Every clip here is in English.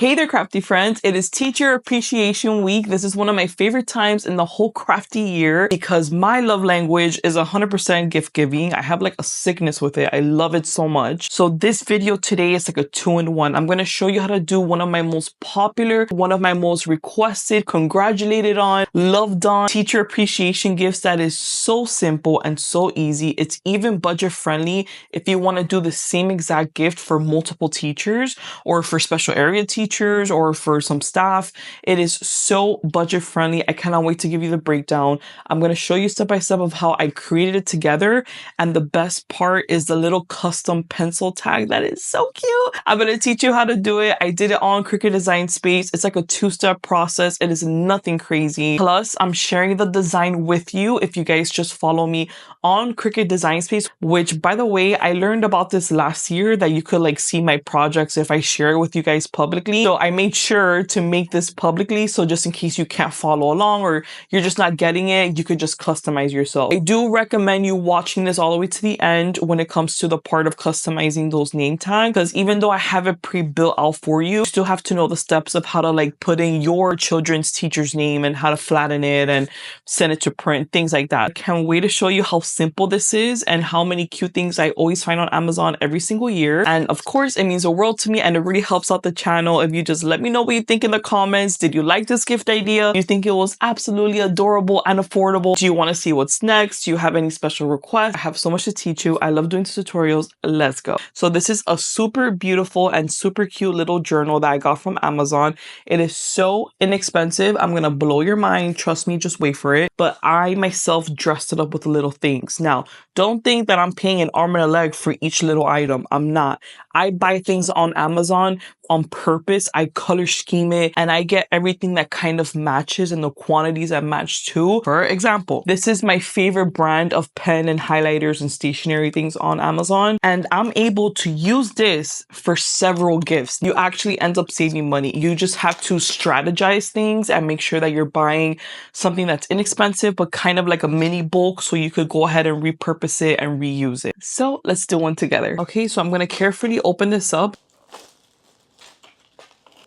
Hey there, crafty friends. It is Teacher Appreciation Week. This is one of my favorite times in the whole crafty year because my love language is 100% gift giving. I have like a sickness with it. I love it so much. So this video today is like a 2-in-1. I'm going to show you how to do one of my most popular, one of my most requested, congratulated on, loved on teacher appreciation gifts that is so simple and so easy. It's even budget friendly if you want to do the same exact gift for multiple teachers or for special area teachers or for some staff. It is so budget friendly. I cannot wait to give you the breakdown. I'm going to show you step by step of how I created it together. And the best part is the little custom pencil tag that is so cute. I'm going to teach you how to do it. I did it on Cricut Design Space. It's like a 2-step process. It is nothing crazy. Plus, I'm sharing the design with you if you guys just follow me on Cricut Design Space, which by the way, I learned about this last year that you could like see my projects if I share it with you guys publicly. So I made sure to make this publicly. So just in case you can't follow along or you're just not getting it, you could just customize yourself. I do recommend you watching this all the way to the end when it comes to the part of customizing those name tags. Because even though I have it pre-built out for you, you still have to know the steps of how to like put in your children's teacher's name and how to flatten it and send it to print, things like that. I can't wait to show you how simple this is and how many cute things I always find on Amazon every single year. And of course, it means the world to me and it really helps out the channel if you just let me know what you think in the comments. Did you like this gift idea? Do you think it was absolutely adorable and affordable? Do you want to see what's next? Do you have any special requests? I have so much to teach you. I love doing tutorials. Let's go. So this is a super beautiful and super cute little journal that I got from Amazon. It is so inexpensive. I'm going to blow your mind. Trust me, just wait for it. But I myself dressed it up with little things. Now, don't think that I'm paying an arm and a leg for each little item. I'm not. I buy things on Amazon on purpose. I color scheme it and I get everything that kind of matches and the quantities that match too. For example, this is my favorite brand of pen and highlighters and stationery things on Amazon. And I'm able to use this for several gifts. You actually end up saving money. You just have to strategize things and make sure that you're buying something that's inexpensive, but kind of like a mini bulk. So you could go ahead and repurpose it and reuse it. So let's do one together. Okay, so I'm going to carefully open this up.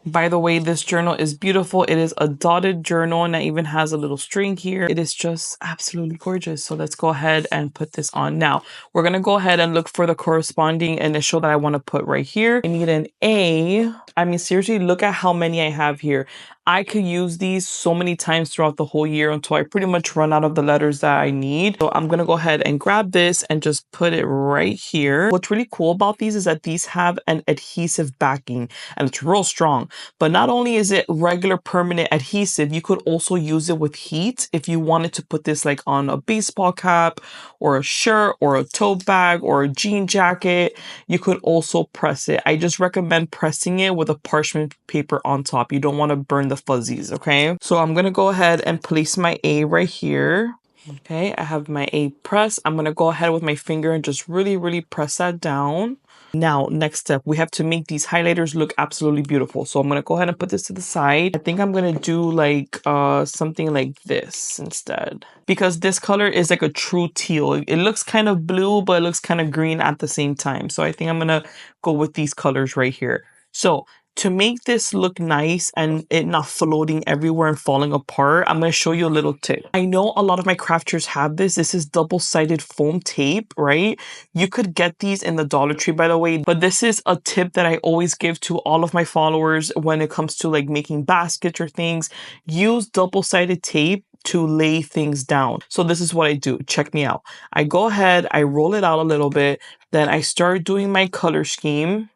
By the way, this journal is beautiful. It is a dotted journal and it even has a little string here. It is just absolutely gorgeous. So let's go ahead and put this on. Now, we're going to go ahead and look for the corresponding initial that I want to put right here. I need an A. I mean, seriously, look at how many I have here. I could use these so many times throughout the whole year until I pretty much run out of the letters that I need. So I'm going to go ahead and grab this and just put it right here. What's really cool about these is that these have an adhesive backing and it's real strong. But not only is it regular permanent adhesive, you could also use it with heat if you wanted to put this like on a baseball cap or a shirt or a tote bag or a jean jacket. You could also press it. I just recommend pressing it with a parchment paper on top. You don't want to burn the fuzzies, okay? So I'm gonna go ahead and place my A right here. Okay, I have my A pressed. I'm gonna go ahead with my finger and just really press that down. Now, next step, we have to make these highlighters look absolutely beautiful. So I'm gonna go ahead and put this to the side. I think I'm gonna do like something like this instead, because this color is like a true teal. It looks kind of blue, but it looks kind of green at the same time. So I think I'm gonna go with these colors right here. So to make this look nice and it not floating everywhere and falling apart, I'm going to show you a little tip. I know a lot of my crafters have this. This is double-sided foam tape, right? You could get these in the Dollar Tree, by the way, but this is a tip that I always give to all of my followers when it comes to like making baskets or things. Use double-sided tape to lay things down. So this is what I do. Check me out. I go ahead, I roll it out a little bit, then I start doing my color scheme.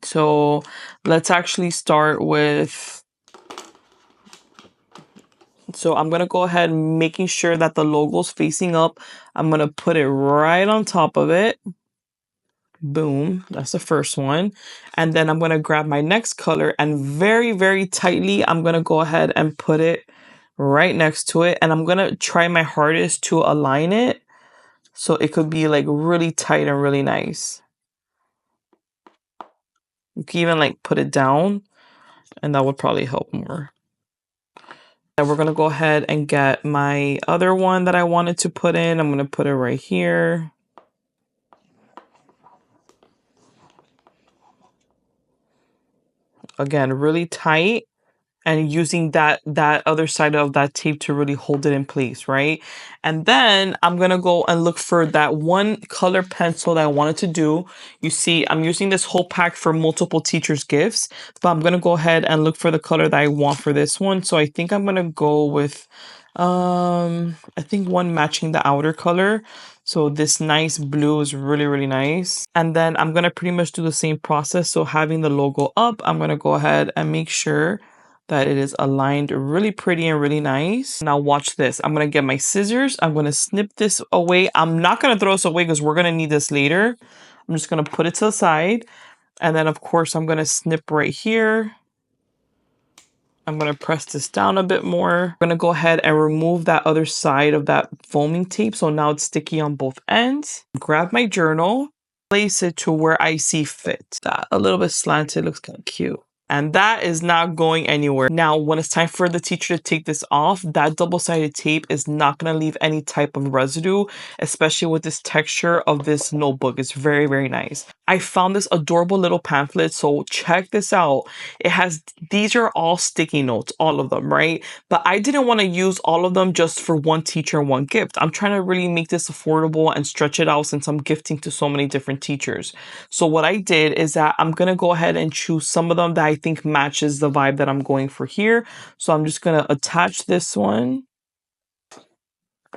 So let's actually start with, so I'm going to go ahead and making sure that the logo's facing up. I'm going to put it right on top of it. Boom. That's the first one. And then I'm going to grab my next color and very tightly, I'm going to go ahead and put it right next to it. And I'm going to try my hardest to align it so it could be like really tight and really nice. You can even like put it down and that would probably help more. And we're going to go ahead and get my other one that I wanted to put in. I'm going to put it right here. again, really tight, and using that other side of that tape to really hold it in place, right? And then I'm gonna go and look for that one color pencil that I wanted to do. You see, I'm using this whole pack for multiple teachers' gifts, but I'm gonna go ahead and look for the color that I want for this one. So I think I'm gonna go with, I think one matching the outer color. So this nice blue is really, really nice. And then I'm gonna pretty much do the same process. So having the logo up, I'm gonna go ahead and make sure that it is aligned really pretty and really nice. Now watch this. I'm going to get my scissors. I'm going to snip this away. I'm not going to throw this away because we're going to need this later. I'm just going to put it to the side. And then of course I'm going to snip right here. I'm going to press this down a bit more. I'm going to go ahead and remove that other side of that foaming tape. So now it's sticky on both ends. Grab my journal, place it to where I see fit. That a little bit slanted, looks kind of cute. And that is not going anywhere. Now, when it's time for the teacher to take this off, that double-sided tape is not going to leave any type of residue, especially with this texture of this notebook. It's very, very nice. I found this adorable little pamphlet, so check this out. It has, these are all sticky notes, all of them, right? But I didn't want to use all of them just for one teacher and one gift. I'm trying to really make this affordable and stretch it out since I'm gifting to so many different teachers. So what I did is that I'm going to go ahead and choose some of them that I think matches the vibe that I'm going for here. So I'm just going to attach this one.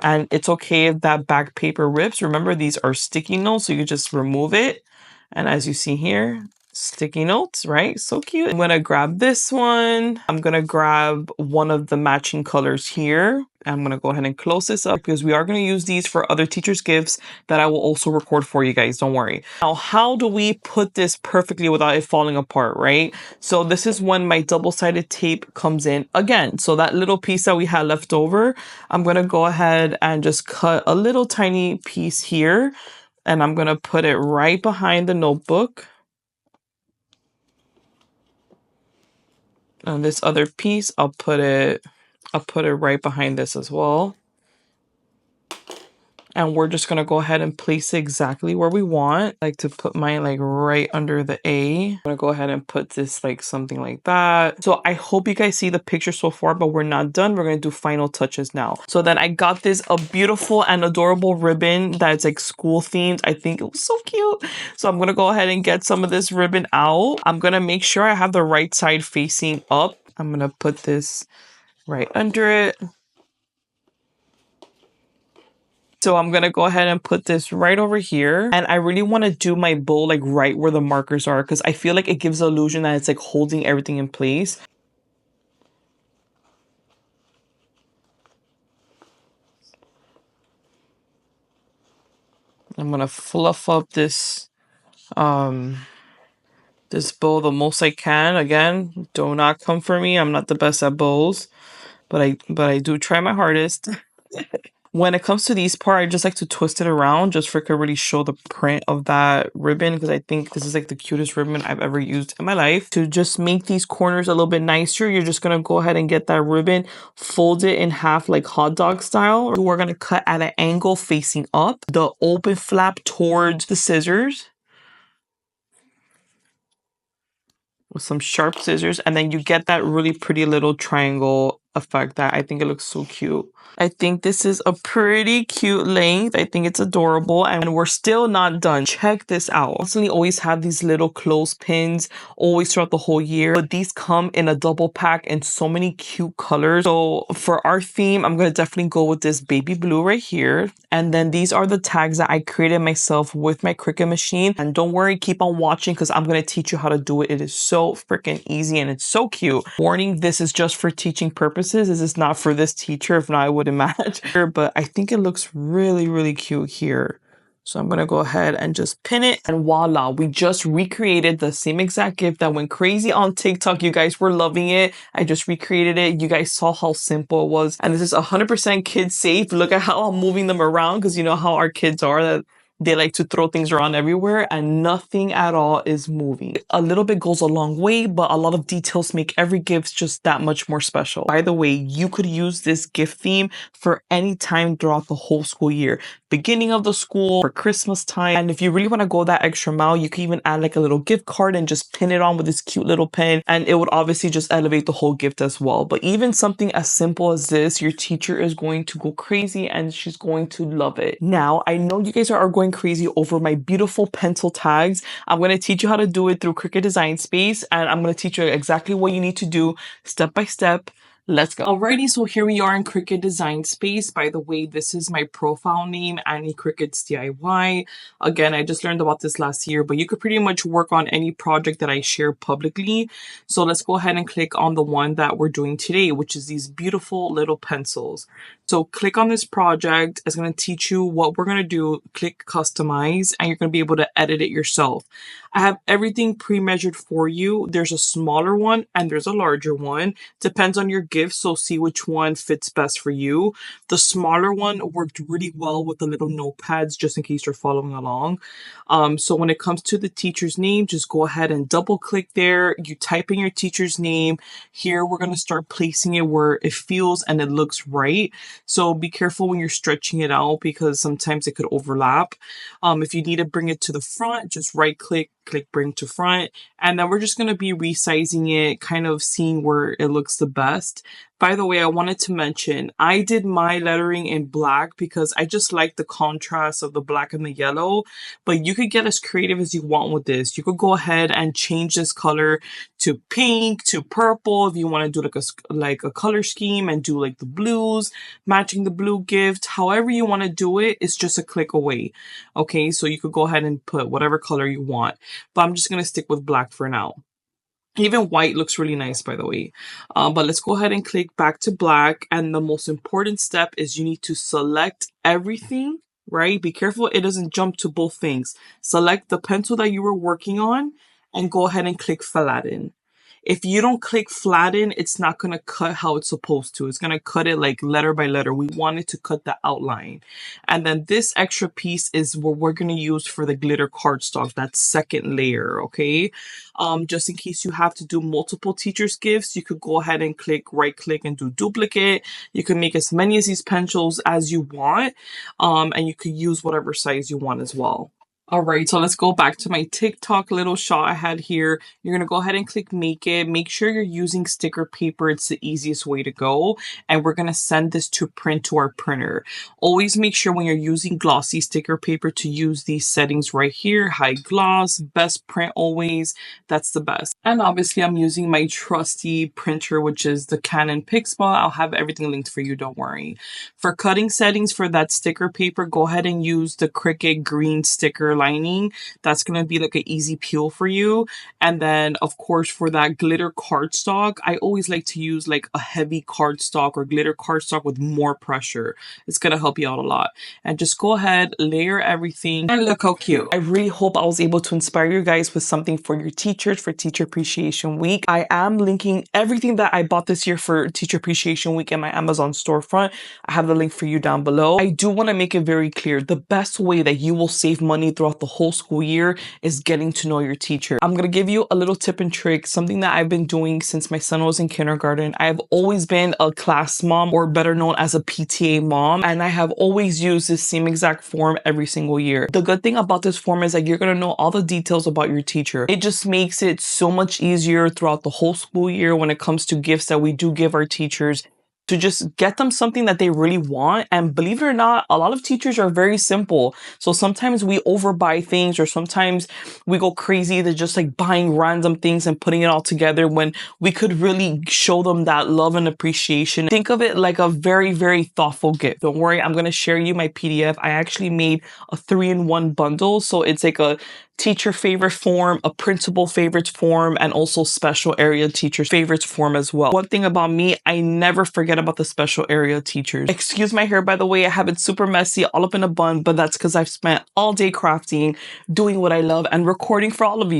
And it's okay if that back paper rips. Remember, these are sticky notes, so you just remove it. And as you see here, sticky notes, right? So cute. I'm going to grab this one. I'm going to grab one of the matching colors here. I'm going to go ahead and close this up because we are going to use these for other teachers' gifts that I will also record for you guys. Don't worry. Now, how do we put this perfectly without it falling apart, right? So this is when my double-sided tape comes in again. So that little piece that we had left over, I'm going to go ahead and just cut a little tiny piece here. And I'm going to put it right behind the notebook. And this other piece, I'll put it right behind this as well. And we're just going to go ahead and place it exactly where we want. I like to put mine like right under the A. I'm going to go ahead and put this like something like that. So I hope you guys see the picture so far, but we're not done. We're going to do final touches now. So then I got this a beautiful and adorable ribbon that's like school themed. I think it was so cute. So I'm going to go ahead and get some of this ribbon out. I'm going to make sure I have the right side facing up. I'm going to put this right under it. So I'm going to go ahead and put this right over here. And I really want to do my bow like right where the markers are because I feel like it gives the illusion that it's like holding everything in place. I'm going to fluff up this this bow the most I can. Again, do not come for me. I'm not the best at bows, but I do try my hardest. When it comes to these part, I just like to twist it around just for it to really show the print of that ribbon because I think this is like the cutest ribbon I've ever used in my life. To just make these corners a little bit nicer, you're just going to go ahead and get that ribbon, fold it in half like hot dog style. We're going to cut at an angle facing up, the open flap towards the scissors. With some sharp scissors, and then you get that really pretty little triangle effect that I think it looks so cute. I think this is a pretty cute length. I think it's adorable, and we're still not done. Check this out. I constantly always have these little clothespins always throughout the whole year, but these come in a double pack in so many cute colors. So for our theme, I'm going to definitely go with this baby blue right here. And then these are the tags that I created myself with my Cricut machine. And don't worry, keep on watching because I'm going to teach you how to do it. It is so freaking easy and it's so cute. Warning, this is just for teaching purposes. This is not for this teacher. If not, I wouldn't match. But I think it looks really, really cute here. So I'm going to go ahead and just pin it. And voila, we just recreated the same exact gift that went crazy on TikTok. You guys were loving it. I just recreated it. You guys saw how simple it was. And this is 100% kid safe. Look at how I'm moving them around because you know how our kids are. That They like to throw things around everywhere and nothing at all is moving. A little bit goes a long way, but a lot of details make every gift just that much more special. By the way, you could use this gift theme for any time throughout the whole school year. Beginning of the school, for Christmas time. And if you really want to go that extra mile, you can even add like a little gift card and just pin it on with this cute little pin. And it would obviously just elevate the whole gift as well. But even something as simple as this, your teacher is going to go crazy and she's going to love it. Now, I know you guys are going crazy over my beautiful pencil tags. I'm going to teach you how to do it through Cricut Design Space. And I'm going to teach you exactly what you need to do step by step. Let's go. Alrighty, so here we are in Cricut Design Space. By the way, this is my profile name, Annie Cricket's DIY. Again, I just learned about this last year, but you could pretty much work on any project that I share publicly. So let's go ahead and click on the one that we're doing today, which is these beautiful little pencils. So click on this project. It's going to teach you what we're going to do. Click customize and you're going to be able to edit it yourself. I have everything pre-measured for you. There's a smaller one and there's a larger one. Depends on your gift, so see which one fits best for you. The smaller one worked really well with the little notepads, just in case you're following along. So when it comes to the teacher's name, just go ahead and double click there. You type in your teacher's name. Here, we're going to start placing it where it feels and it looks right. So be careful when you're stretching it out because sometimes it could overlap. If you need to bring it to the front, just right click, click bring to front. And then we're just going to be resizing it, kind of seeing where it looks the best. By the way, I wanted to mention, I did my lettering in black because I just like the contrast of the black and the yellow, but you could get as creative as you want with this. You could go ahead and change this color to pink, to purple, if you want to do like a color scheme and do like the blues, matching the blue gift. However you want to do it, it's just a click away. Okay, so you could go ahead and put whatever color you want, but I'm just going to stick with black for now. Even white looks really nice, by the way. But let's go ahead and click back to black. And the most important step is you need to select everything, right? Be careful it doesn't jump to both things. Select the pencil that you were working on and go ahead and click flatten. If you don't click flatten, it's not going to cut how it's supposed to. It's going to cut it like letter by letter. We want it to cut the outline. And then this extra piece is what we're going to use for the glitter cardstock, that second layer, okay? Just in case you have to do multiple teachers' gifts, you could go ahead and right click and do duplicate. You can make as many of these pencils as you want, and you could use whatever size you want as well. All right, so let's go back to my TikTok little shot I had here. You're going to go ahead and click make it. Make sure you're using sticker paper. It's the easiest way to go. And we're going to send this to print to our printer. Always make sure when you're using glossy sticker paper to use these settings right here. High gloss, best print always. That's the best. And obviously I'm using my trusty printer, which is the Canon Pixma. I'll have everything linked for you, don't worry. For cutting settings for that sticker paper, go ahead and use the Cricut green sticker lining. That's going to be like an easy peel for you. And then of course for that glitter cardstock, I always like to use like a heavy cardstock or glitter cardstock with more pressure. It's going to help you out a lot. And just go ahead, layer everything, and look how cute. I really hope I was able to inspire you guys with something for your teachers for Teacher Appreciation Week. I am linking everything that I bought this year for Teacher Appreciation Week in my Amazon storefront. I have the link for you down below. I do want to make it very clear, the best way that you will save money throughout the whole school year is getting to know your teacher. I'm going to give you a little tip and trick, something that I've been doing since my son was in kindergarten. I've always been a class mom, or better known as a PTA mom, and I have always used this same exact form every single year. The good thing about this form is that you're going to know all the details about your teacher. It just makes it so much easier throughout the whole school year when it comes to gifts that we do give our teachers, to just get them something that they really want. And believe it or not, a lot of teachers are very simple. So sometimes we overbuy things, or sometimes we go crazy to just like buying random things and putting it all together when we could really show them that love and appreciation. Think of it like a very, very thoughtful gift. Don't worry, I'm going to share you my PDF. I actually made a 3-in-1 bundle. So it's like a teacher favorite form, a principal favorites form, and also special area teachers favorites form as well. One thing about me, I never forget about the special area teachers. Excuse my hair, by the way. I have it super messy, all up in a bun, but that's because I've spent all day crafting, doing what I love, and recording for all of you.